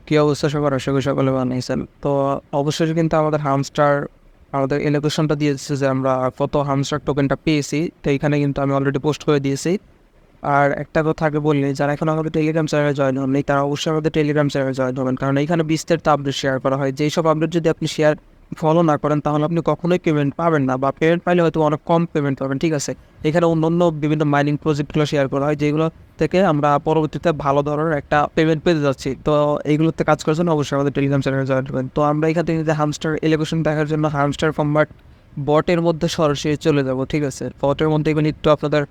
কি অবস্থা সবার? আশা করি সকলে ভালো আছেন। তো অবশ্যই কিন্তু আমাদের এলোকেশনটা দিয়েছে যে আমরা কত হামস্টার টোকেনটা পেয়েছি। তো এখানে কিন্তু আমি অলরেডি পোস্ট করে দিয়েছি। আর একটা কথা আগে বলি, যারা এখন আমাদের টেলিগ্রাম চ্যানেলে জয়েন হননি তারা অবশ্যই আমাদের টেলিগ্রাম চ্যানেলে জয়েন হবেন, কারণ এখানে বিস্তারিত আপডেট শেয়ার করা হয়। যেই সব আপডেট যদি আপনি ফলো না করেন তাহলে আপনি কখনোই পেমেন্ট পাবেন না, বা পেমেন্ট পাইলে হয়তো অনেক কম পেমেন্ট পাবেন। ঠিক আছে, এখানে অন্য বিভিন্ন মাইনিং প্রজেক্টগুলো শেয়ার করা হয়, যেগুলো থেকে আমরা পরবর্তীতে ভালো ধরনের একটা পেমেন্ট পেতে যাচ্ছি। তো এইগুলোতে কাজ করার জন্য অবশ্যই আমাদের টেলিগ্রাম চ্যানেলে জয়েন হবেন। তো আমরা এখান থেকে যে হামস্টার এলিগেশন দেখার জন্য হামস্টার কনভার্ট বটের মধ্যে সরাসরি চলে যাব। ঠিক আছে, বটের মধ্যে এগুলো একটু আপনাদের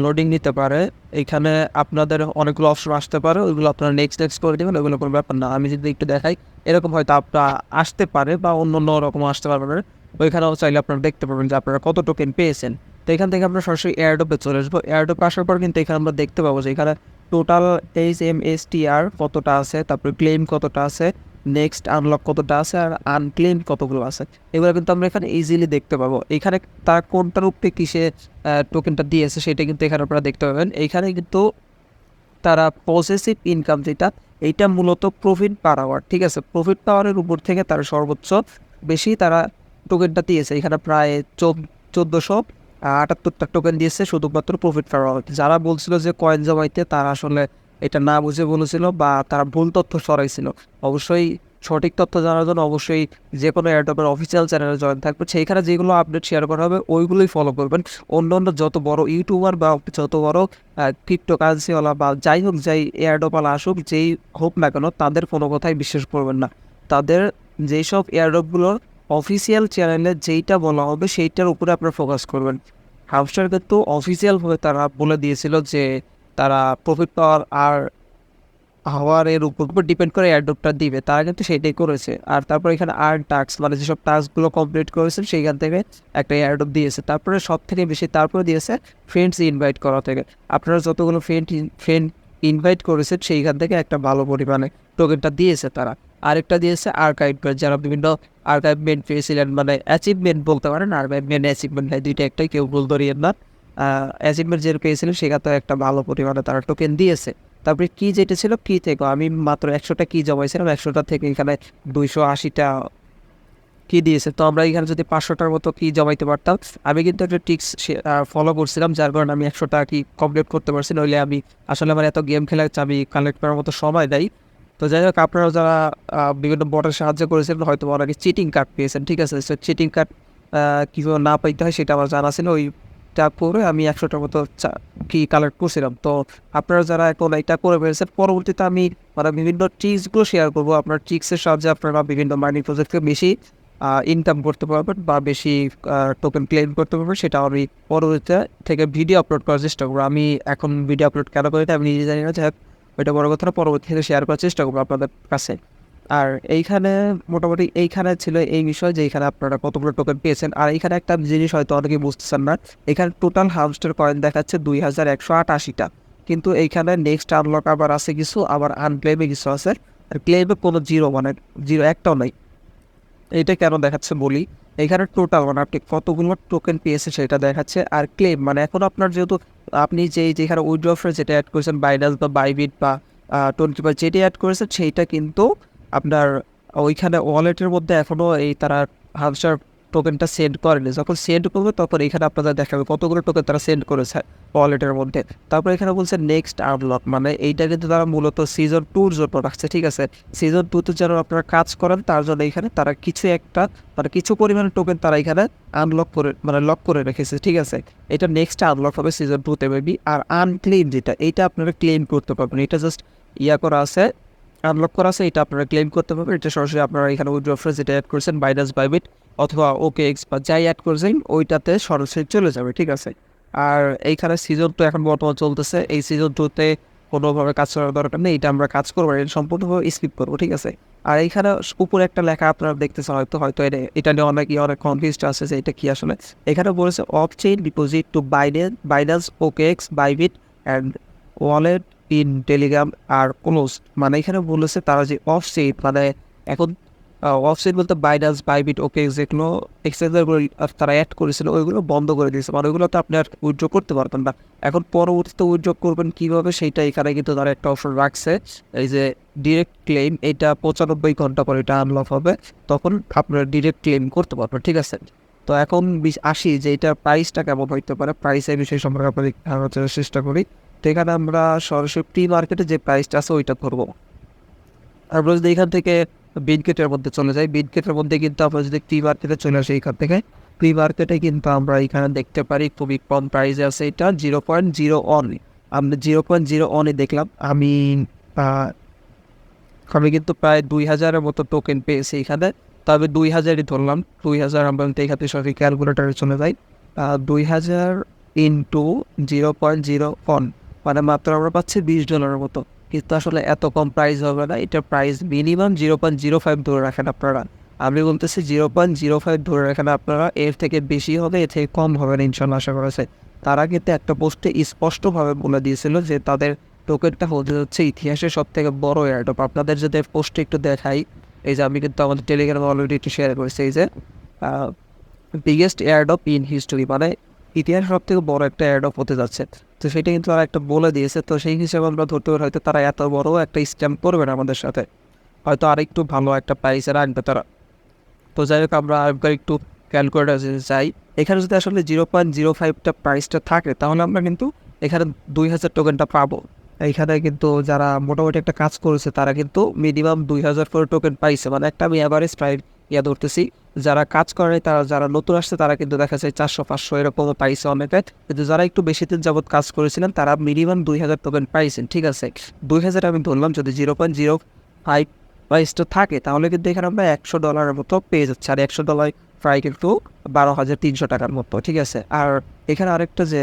লোডিং নিতে পারে। এইখানে আপনাদের অনেকগুলো অপশন আসতে পারে, ওইগুলো আপনারা নেক্সট নেক্সট করে দেবেন, ওইগুলো কোনো ব্যাপার না। আমি যদি একটু দেখাই, এরকম হয়তো আপনার আসতে পারে বা অন্য অন্য রকম আসতে পারবে না। ওইখানেও চাইলে আপনারা দেখতে পাবেন যে আপনারা কত টোকেন পেয়েছেন। তো এখান থেকে আমরা সরাসরি এয়ারড্রপে চলে আসবো। এয়ারড্রপে আসার পর কিন্তু এখানে আমরা দেখতে পাবো যে এখানে টোটাল HMSTR কতটা আছে, তারপরে ক্লেম কতটা আছে, নেক্সট আনলক কতটা আছে, আর আনক্লেম কতগুলো আছে। এগুলো কিন্তু আমরা এখানে ইজিলি দেখতে পাবো। এখানে তার কোনটার উপরে কিসে টোকেনটা দিয়েছে সেটা কিন্তু এখানে আপনারা দেখতে পাবেন। এইখানে কিন্তু তারা পসেসিভ ইনকাম যেটা, এইটা মূলত প্রফিট পার আওয়ার। ঠিক আছে, প্রফিট পাওয়ারের উপর থেকে তারা সর্বোচ্চ বেশি তারা টোকেনটা দিয়েছে। এখানে প্রায় 1478টা টোকেন দিয়েছে শুধুমাত্র প্রফিট পার আওয়ার। যারা বলছিল যে কয়েন জমাইতে, তারা আসলে এটা না বুঝে বলেছিল বা তারা ভুল তথ্য সরাইছিল। অবশ্যই সঠিক তথ্য জানার জন্য অবশ্যই যে কোনো এয়ারড্রপের অফিসিয়াল চ্যানেলে জয়েন থাকবে, সেইখানে যেগুলো আপডেট শেয়ার করা হবে ওইগুলোই ফলো করবেন। অন্য অন্য যত বড় ইউটিউবার বা যত বড় ক্রিপ্টোকারেন্সিওয়ালা বা যাই হোক, যাই এয়ারড্রপওয়ালা আসুক, যেই হোক না কেন, তাদের কোনো কথাই বিশ্বাস করবেন না। তাদের যেই সব এয়ারড্রপগুলোর অফিসিয়াল চ্যানেলে যেইটা বলা হবে সেইটার উপরে আপনারা ফোকাস করবেন। হামস্টার কিন্তু অফিসিয়ালভাবে তারা বলে দিয়েছিল যে তারা প্রফিট পাওয়ার আর হওয়ার এর উপর ডিপেন্ড করে এয়ারড্রপটা দিবে, তারা কিন্তু সেটাই করেছে। আর তারপর এখানে টাস্ক, মানে যেসব টাস্কগুলো কমপ্লিট করেছেন সেইখান থেকে একটা এয়ারড্রপ দিয়েছে। তারপরে সব থেকে বেশি তারপরে দিয়েছে ফ্রেন্ডস ইনভাইট করা থেকে। আপনারা যতগুলো ফ্রেন্ড ইনভাইট করেছেন সেইখান থেকে একটা ভালো পরিমাণে টোকেনটা দিয়েছে তারা। আরেকটা দিয়েছে আর্কাইভমেন্ট, যারা বিভিন্ন আর্কাইভমেন্ট পেয়েছিলেন, মানে অ্যাচিভমেন্ট বলতে পারেন, আর্কাইভমেন্ট অ্যাচিভমেন্ট হয় দুইটা একটাই, কেউ ভুল ধরিয়েন না। অ্যাচিভমেন্ট যেটা পেয়েছিলেন সেখান থেকে একটা ভালো পরিমাণে তারা টোকেন দিয়েছে। তারপরে কি যেটা ছিল, কি থেকে আমি মাত্র 100টা কি জমাইছিলাম, 100টা থেকে এখানে 280টা কি দিয়েছে। তো আমরা এখানে যদি 500টার মতো কি জমাইতে পারতাম, আমি কিন্তু একটা টিক্স ফলো করছিলাম, যার কারণে আমি 100টা কি কমপ্লিট করতে পারছি। নইলে আমি আসলে আমার এত গেম খেলার আমি কালেক্ট করার মতো সময় দেয়। তো যাই হোক, আপনারা যারা বিভিন্ন বটের সাহায্য করেছেন হয়তো অনেকে চিটিং কার্ড পেয়েছেন। ঠিক আছে, চিটিং কার্ড কীভাবে না পাইতে হয় সেটা আমার জানা ছিল। ওইটা করে আমি 100টার মতো কি কালেক্ট করছিলাম। তো আপনারা যারা এখন এটা করে ফেলছেন, পরবর্তীতে আমি মানে বিভিন্ন ট্রিক্সগুলো শেয়ার করবো। আপনার ট্রিক্সের সাহায্যে আপনারা বিভিন্ন মাইনিং প্রজেক্টকে বেশি ইনকাম করতে পারবেন বা বেশি টোকেন ক্লেম করতে পারবেন। সেটা আমি পরবর্তীতে থেকে ভিডিও আপলোড করার চেষ্টা করবো। আমি এখন ভিডিও আপলোড কেন করি আমি নিজে জানি না, যাই হোক ওইটা বড় কথা না, পরবর্তীতে শেয়ার করার চেষ্টা করবো আপনাদের কাছে। আর এইখানে মোটামুটি এইখানে ছিল এই বিষয় যে এইখানে আপনারা কতগুলো টোকেন পেয়েছেন। আর এইখানে একটা জিনিস হয়তো অনেকেই বুঝতেছেন না, এখানে টোটাল হামস্টার কয়েন দেখাচ্ছে 2188টা, কিন্তু এইখানে নেক্সট আনলক আবার আছে কিছু, আবার আনক্লেমে কিছু আছে। আর ক্লেমে কোনো জিরো, মানে জিরো একটাও নাই। এইটা কেন দেখাচ্ছে বলি, এখানে টোটাল মানে আপনি কতগুলো টোকেন পেয়েছেন সেটা দেখাচ্ছে। আর ক্লেম মানে এখন আপনার যেহেতু আপনি যেখানে উইথড্রফে যেটা অ্যাড করেছেন, বাইনান্স বা বাইবিট বা টোয়েন্টি বা যেটা অ্যাড করেছেন সেইটা কিন্তু আপনার ওইখানে ওয়ালেটের মধ্যে এখনও এই তারা হামস্টার টোকেনটা সেন্ড করেনি। যখন সেন্ড করবে তখন এখানে আপনাদের দেখাবে কতগুলো টোকেন তারা সেন্ড করেছে ওয়ালেটের মধ্যে। তারপর এখানে বলছে নেক্সট আনলক, মানে এইটা কিন্তু তারা মূলত সিজন 2-র জন্য রাখছে। ঠিক আছে, সিজন 2-তে যেন আপনারা কাজ করেন তার জন্য এখানে তারা কিছু একটা মানে কিছু পরিমাণে টোকেন তারা এখানে আনলক করে মানে লক করে রেখেছে। ঠিক আছে, এটা নেক্সট আনলক হবে সিজন 2-তে মেবি। আর আনক্লেম যেটা, এইটা আপনারা ক্লেম করতে পারবেন। এটা জাস্ট করা আছে, আনলক করা আছে, এটা আপনারা ক্লেম করতে পারবেন। এটা সরাসরি আপনারা এখানে উইথড্রফে যেটা অ্যাড করেছেন বাইনান্স বাইবিট অথবা OKX বা যাই অ্যাড করেছেন ওইটাতে সরাসরি চলে যাবে। ঠিক আছে, আর এইখানে সিজন 2 এখন বর্তমান চলতেছে, এই সিজন 2-তে কোনোভাবে কাজ করার দরকার নেই, এটা আমরা কাজ করবো, এটা সম্পূর্ণভাবে স্কিপ করবো। ঠিক আছে, আর এইখানে উপরে একটা লেখা আপনারা দেখতেছেন, হয়তো হয়তো এটা নিয়ে অনেক কনফিউজড আছে যে এটা কি আসলে। এখানে বলেছে off chain deposit to Binance OKX Bybit and wallet in Telegram আর ক্লোজ। মানে এখানে বলেছে তারা যে অফ চেইন, মানে এখন ওয়েবসাইট বলতে বাইনান্স, বাইবিট, ওকে যেগুলো এক্সচেঞ্জারগুলো তারা অ্যাড করেছিল ওইগুলো বন্ধ করে দিয়েছে, মানে ওইগুলোতে আপনি আর উইথড্র করতে পারবেন না। এখন পরবর্তীতে উইথড্র করবেন কীভাবে সেইটা এখানে কিন্তু তারা একটা অপশন রাখছে, এই যে ডিরেক্ট ক্লেম, এটা 95 ঘন্টা পরে এটা আনলক হবে, তখন আপনারা ডিরেক্ট ক্লেম করতে পারবেন, ঠিক আছে। তো এখন আসি যে এটার প্রাইসটা কেমন হইতে পারে, প্রাইসের বিষয় সম্পর্কে আপনাদের ধারণার চেষ্টা করি। তো এখানে আমরা সরাসরি প্রি মার্কেটে যে প্রাইসটা আছে ওইটা করবো। আমরা যদি এখান থেকে বিটগেটের মধ্যে চলে যাই, বিটগেটের মধ্যে কিন্তু আমরা যদি প্রি মার্কেটে চলে আসি, এখান থেকে প্রি মার্কেটে কিন্তু আমরা এখানে দেখতে পারি খুবই কম প্রাইসে আছে, এটা 0.01। আমরা 0.01 দেখলাম। আমি কিন্তু প্রায় 2000-এর মতো টোকেন পেয়েছি এখানে, তবে 2000-ই ধরলাম, 2000 আমরা এখান থেকে সঠিক ক্যালকুলেটারে চলে যাই। 2000 ইন্টু 0.01 মানে মাত্র আমরা পাচ্ছি $20 মতো, কিন্তু আসলে এত কম প্রাইস হবে না, এটা প্রাইস মিনিমাম 0.05 ধরে রাখেন আপনারা। আমি বলতেছি 0.05 ধরে রাখেন আপনারা, এর থেকে বেশি হবে, এর থেকে কম হবে না ইনশাল্লাহ, আশা করেছে। তারা কিন্তু একটা পোস্টে স্পষ্টভাবে বলে দিয়েছিল যে তাদের টোকেনটা হচ্ছে ইতিহাসের সব থেকে বড় এয়ারড্রপ। আপনাদের যদি পোস্টে একটু দেখাই, এই যে আমি কিন্তু আমাদের টেলিগ্রামে অলরেডি একটু শেয়ার করেছি, এই যে বিগেস্ট এয়ারড্রপ ইন হিস্টোরি, মানে ইতিহাস সব থেকে বড় একটা এয়ারড্রপ হতে যাচ্ছে। তো সেটা কিন্তু তারা একটা বলে দিয়েছে, তো সেই হিসেবে আমরা ধরতে পারি হয়তো তারা এত বড় একটা স্ক্যাম করবে না আমাদের সাথে, হয়তো আরেকটু ভালো একটা প্রাইসে রাখবে তারা। তো যাই হোক, আমরা আরেকবার একটু ক্যালকুলেটার যাই। এখানে যদি আসলে 0.05টা প্রাইসটা থাকে তাহলে আমরা কিন্তু এখানে 2000 টোকেনটা পাবো। এইখানে কিন্তু যারা মোটামুটি একটা কাজ করেছে তারা কিন্তু মিনিমাম 2000 করে টোকেন পাইছে, মানে একটা আমি অ্যাভারেজ প্রাইস ধরতেছি। যারা কাজ করে তারা, যারা নতুন আসছে তারা কিন্তু দেখা যায় 400-500 এরকমও পাইছে অনেকে, কিন্তু যারা একটু বেশি দিন যাবত কাজ করেছিলেন তারা মিনিমাম 2000 টোকেন পাইছেন, ঠিক আছে। 2000 আমি ধরলাম, যদি 0.05 প্রাইসটা থাকে তাহলে কিন্তু এখানে আমরা $100 মতো পেয়ে যাচ্ছি, আর $100 প্রায় কিন্তু 12,300 টাকার মতো, ঠিক আছে। আর এখানে আরেকটা যে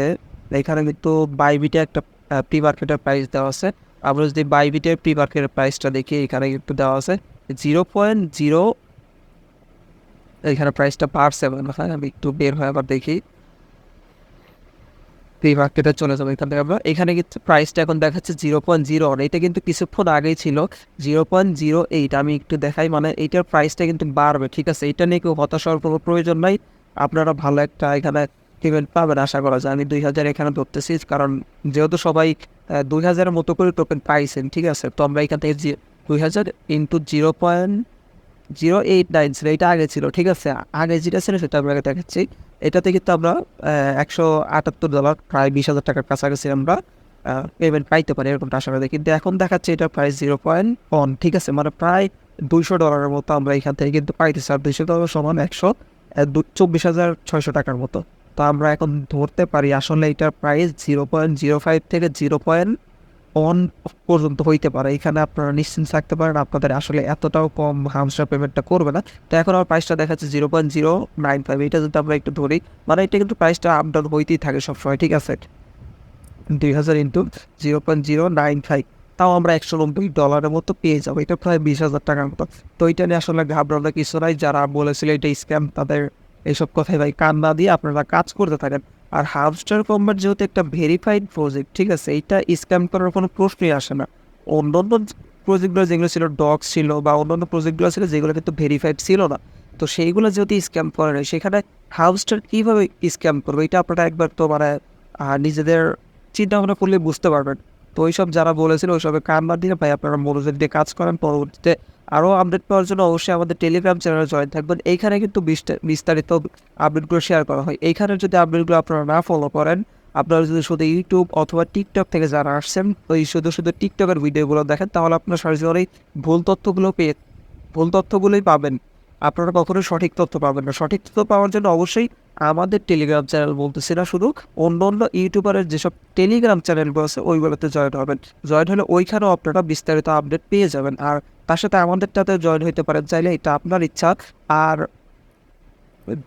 এখানে কিন্তু বাইবিটে একটা প্রি মার্কেটের প্রাইস দেওয়া আছে। আমরা যদি বাইবিটের প্রি মার্কেটের প্রাইসটা দেখি, এখানে কিন্তু দেওয়া আছে 0.0, এখানে প্রাইসটা বাড়ছে। হ্যাঁ, আমি একটু বের হয়ে আবার দেখি, প্রি মার্কেটে চলে যাবো এখান থেকে আমরা। এখানে কিন্তু প্রাইসটা এখন দেখাচ্ছে 0.01, এটা কিন্তু কিছুক্ষণ আগেই ছিল 0.08। আমি একটু দেখাই, মানে এইটার প্রাইসটা কিন্তু বাড়বে, ঠিক আছে। এটা নিয়ে কেউ হতাশ হওয়ার কোনো প্রয়োজন নাই, আপনারা ভালো একটা এখানে পেমেন্ট পাবেন আশা করা যায়। আমি 2000 এখানে ধরতেছি, কারণ যেহেতু সবাই 2000-এর মতো করে টোকেন পাইছেন, ঠিক আছে। তো আমরা এখান থেকে 2000 ইন্টু 0.089 ছিল, এটা আগে ছিল, ঠিক আছে। আগে যেটা ছিল সেটা আমরা দেখাচ্ছি। এটাতে কিন্তু আমরা $178, প্রায় 20,000 টাকার কাছাকাছি আমরা পেমেন্ট পাইতে পারি এরকমটা আশা করি। কিন্তু এখন দেখাচ্ছে এটা প্রায় 0.1, ঠিক আছে, মানে প্রায় $200 মতো আমরা এখান থেকে কিন্তু পাইতেছি। আর $200 সমান 124,600 টাকার মতো। তো আমরা এখন ধরতে পারি আসলে এটার প্রাইস 0.05 থেকে 0.1 পর্যন্ত হইতে পারে। এখানে আপনারা নিশ্চিন্ত থাকতে পারেন, আপনাদের আসলে এতটাও কম হামস্টার পেমেন্টটা করবে না। তো এখন আমার প্রাইসটা দেখাচ্ছে 0.095, এটা যদি আমরা একটু ধরি, মানে এটা কিন্তু প্রাইসটা আপ ডাউন হইতেই থাকে সবসময়, ঠিক আছে। 2000 ইন্টু 0.095, তাও আমরা $190 মতো পেয়ে যাবো, এটা প্রায় 20,000 টাকার মতো। তো এটা নিয়ে আসলে ঘাবড়ানোর কিছু নাই, যারা বলেছিল এটা স্ক্যাম তাদের এইসব কথাই ভাই কান না দিয়ে আপনারা কাজ করতে থাকেন। আর হামস্টার কম্বার যেহেতু একটা ভেরিফাইড প্রজেক্ট, ঠিক আছে, এইটা স্ক্যাম করার কোনো প্রশ্নই আসে না। অন্যান্য প্রজেক্টগুলো যেগুলো ছিল, ডগস ছিল বা অন্যান্য প্রজেক্টগুলো ছিল যেগুলো কিন্তু ভেরিফাইড ছিল না, তো সেইগুলো যেহেতু স্ক্যাম করে না, সেখানে হামস্টার কীভাবে স্ক্যাম করবে এটা আপনারা একবার তো মানে নিজেদের চিন্তা ভাবনা করলে বুঝতে পারবেন। তো ওইসব যারা বলেছিল ওইসবে কান না দিয়ে ভাই আপনারা মনোযোগ দিয়ে কাজ করেন। পরবর্তীতে আরও আপডেট পাওয়ার জন্য অবশ্যই আমাদের টেলিগ্রাম চ্যানেলে জয়েন থাকবেন। এইখানে কিন্তু বিস্তারিত আপডেটগুলো শেয়ার করা হয়। এইখানে যদি আপডেটগুলো আপনারা না ফলো করেন, আপনারা যদি শুধু ইউটিউব অথবা টিকটক থেকে যারা আসছেন ওই শুধু টিকটকের ভিডিওগুলো দেখেন, তাহলে আপনারা সরাসরি ভুল তথ্যগুলোই পাবেন। আপনারা কখনোই সঠিক তথ্য পাবেন না। সঠিক তথ্য পাওয়ার জন্য অবশ্যই আমাদের টেলিগ্রাম চ্যানেল, বলতেছি না শুধু, অন্য ইউটিউবারের যেসব টেলিগ্রাম চ্যানেলগুলো আছে ওইগুলোতে জয়েন হবেন। জয়েন হলে ওইখানেও আপনারা বিস্তারিত আপডেট পেয়ে যাবেন। আর তার সাথে আমাদেরটাতে জয়েন হইতে পারেন চাইলে, এটা আপনার ইচ্ছা। আর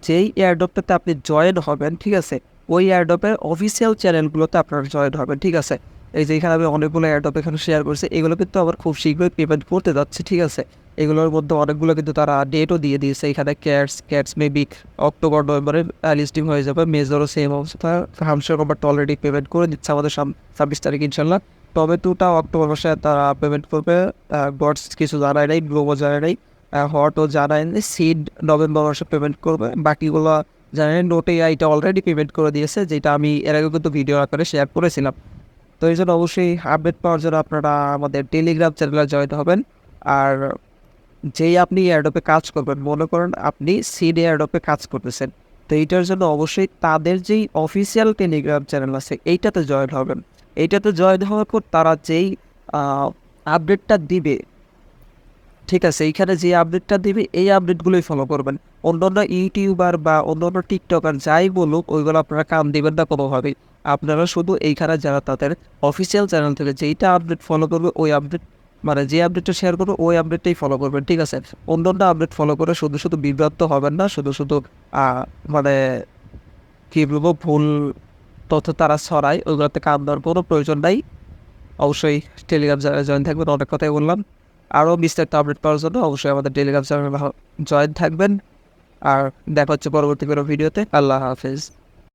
যেই এয়ারড্রপটাতে আপনি জয়েন হবেন, ঠিক আছে, ওই এয়ারড্রপের অফিসিয়াল চ্যানেলগুলোতে আপনারা জয়েন হবেন, ঠিক আছে। এই যে এখানে আমি অনেকগুলো এয়ারড্রপ এখানে শেয়ার করছি, এগুলো কিন্তু আবার খুব শীঘ্রই পেমেন্ট করতে যাচ্ছে, ঠিক আছে। এগুলোর মধ্যে অনেকগুলো কিন্তু তারা ডেটও দিয়ে দিয়েছে। এখানে ক্যাটস মেবি অক্টোবর নভেম্বরে লিস্টিং হয়ে যাবে। মেজরও সেম অবস্থা, হামস্টার কম্বারটা অলরেডি পেমেন্ট করে দিচ্ছে আমাদের 26 তারিখ ইনশাল্লাহ। টমেটোটা অক্টোবর মাসে তারা পেমেন্ট করবে, গডস কিছু জানায় নাই, গ্লোবও জানায় নাই। হওয়াটাও জানায় সিড নভেম্বর মাসে পেমেন্ট করবে, বাকিগুলো জানেন নোট এআইটা অলরেডি পেমেন্ট করে দিয়েছে, যেটা আমি এর আগে কিন্তু ভিডিও আকারে শেয়ার করেছিলাম। তো এই জন্য অবশ্যই আপডেট পাওয়ার জন্য আপনারা আমাদের টেলিগ্রাম চ্যানেলে জয়েন হবেন। আর যেই আপনি এয়ারড্রপে কাজ করবেন, মনে করেন আপনি সিড এয়ারড্রপে কাজ করতেছেন, তো এইটার জন্য অবশ্যই তাদের যেই অফিসিয়াল টেলিগ্রাম চ্যানেল আছে এইটাতে জয়েন হবেন। এইটাতে জয়েন হওয়ার পর তারা যেই আপডেটটা দিবে, ঠিক আছে, এইখানে যে আপডেটটা দিবে এই আপডেটগুলোই ফলো করবেন। অন্যান্য ইউটিউবার বা অন্যান্য টিকটকার যাই বলুক ওইগুলো আপনারা কান দিবেন না কোনোভাবেই। আপনারা শুধু এইখানে যারা তাদের অফিসিয়াল চ্যানেল থেকে যেইটা আপডেট ফলো করবে ওই আপডেট, মানে যে আপডেটটা শেয়ার করবে ওই আপডেটটাই ফলো করবেন, ঠিক আছে? অন্যান্য আপডেট ফলো করে শুধু শুধু বিভ্রান্ত হবেন না, শুধু শুধু মানে কী বলবো ভুল তথ্য তারা ছড়ায়, ওইগুলোতে কান দেওয়ার কোনো প্রয়োজন নাই। অবশ্যই টেলিগ্রাম চ্যানেলে জয়েন থাকবেন, অনেক কথাই বললাম। আরও বিস্তারিত আপডেট পাওয়ার জন্য অবশ্যই আমাদের টেলিগ্রাম চ্যানেলে জয়েন থাকবেন। আর দেখা হচ্ছে পরবর্তী কোনো ভিডিওতে। আল্লাহ হাফেজ।